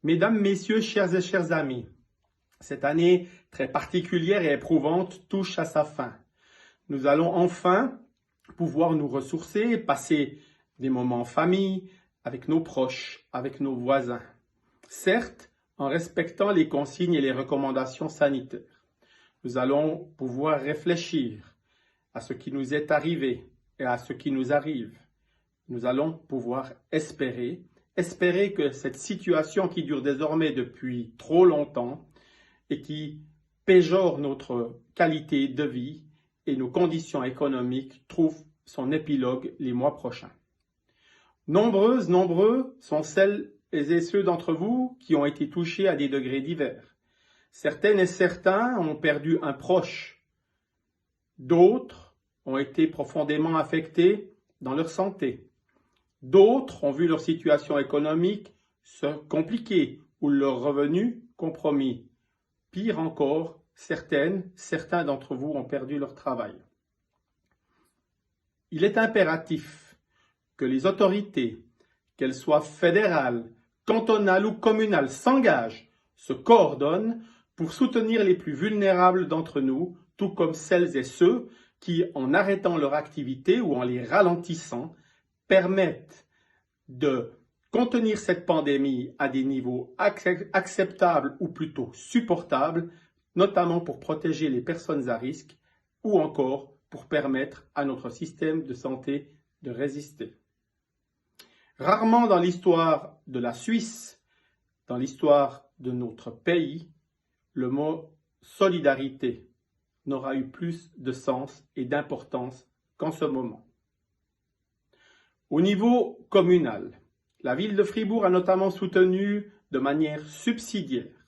Mesdames, Messieurs, chers et chers amis, cette année très particulière et éprouvante touche à sa fin. Nous allons enfin pouvoir nous ressourcer, passer des moments en famille, avec nos proches, avec nos voisins. Certes, en respectant les consignes et les recommandations sanitaires. Nous allons pouvoir réfléchir à ce qui nous est arrivé et à ce qui nous arrive. Nous allons pouvoir espérer que cette situation qui dure désormais depuis trop longtemps et qui péjore notre qualité de vie et nos conditions économiques trouve son épilogue les mois prochains. Nombreux sont celles et ceux d'entre vous qui ont été touchés à des degrés divers. Certaines et certains ont perdu un proche. D'autres ont été profondément affectés dans leur santé. D'autres ont vu leur situation économique se compliquer ou leurs revenus compromis. Pire encore, certains d'entre vous ont perdu leur travail. Il est impératif que les autorités, qu'elles soient fédérales, cantonales ou communales, s'engagent, se coordonnent pour soutenir les plus vulnérables d'entre nous, tout comme celles et ceux qui, en arrêtant leur activité ou en les ralentissant, permettent de contenir cette pandémie à des niveaux acceptables ou plutôt supportables, notamment pour protéger les personnes à risque ou encore pour permettre à notre système de santé de résister. Rarement dans l'histoire de la Suisse, dans l'histoire de notre pays, le mot solidarité n'aura eu plus de sens et d'importance qu'en ce moment. Au niveau communal, la ville de Fribourg a notamment soutenu de manière subsidiaire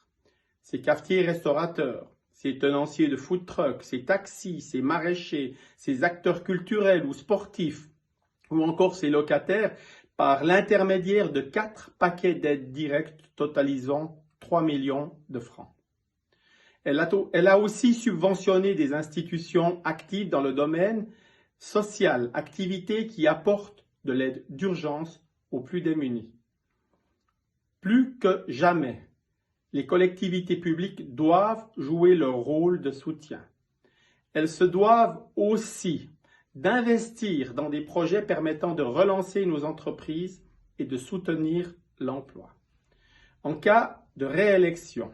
ses cafetiers et restaurateurs, ses tenanciers de food trucks, ses taxis, ses maraîchers, ses acteurs culturels ou sportifs, ou encore ses locataires, par l'intermédiaire de 4 paquets d'aides directes totalisant 3 millions de francs. Elle a aussi subventionné des institutions actives dans le domaine social, activités qui apportent de l'aide d'urgence aux plus démunis. Plus que jamais, les collectivités publiques doivent jouer leur rôle de soutien. Elles se doivent aussi d'investir dans des projets permettant de relancer nos entreprises et de soutenir l'emploi. En cas de réélection,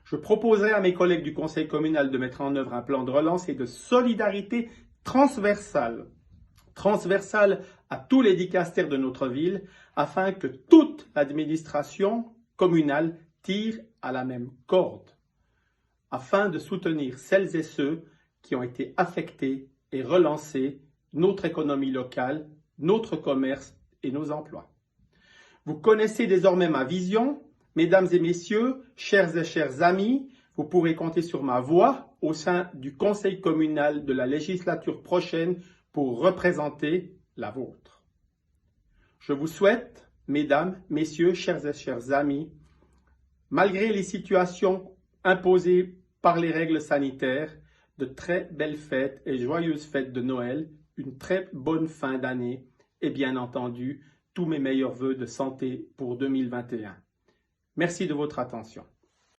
je proposerai à mes collègues du conseil communal de mettre en œuvre un plan de relance et de solidarité transversale à tous les dicastères de notre ville, afin que toute l'administration communale tire à la même corde, afin de soutenir celles et ceux qui ont été affectés et relancer notre économie locale, notre commerce et nos emplois. Vous connaissez désormais ma vision. Mesdames et messieurs, chers et chers amis, vous pourrez compter sur ma voix au sein du conseil communal de la législature prochaine pour représenter la vôtre. Je vous souhaite, mesdames, messieurs, chers et chers amis, malgré les situations imposées par les règles sanitaires, de très belles fêtes et joyeuses fêtes de Noël, une très bonne fin d'année et bien entendu, tous mes meilleurs vœux de santé pour 2021. Merci de votre attention.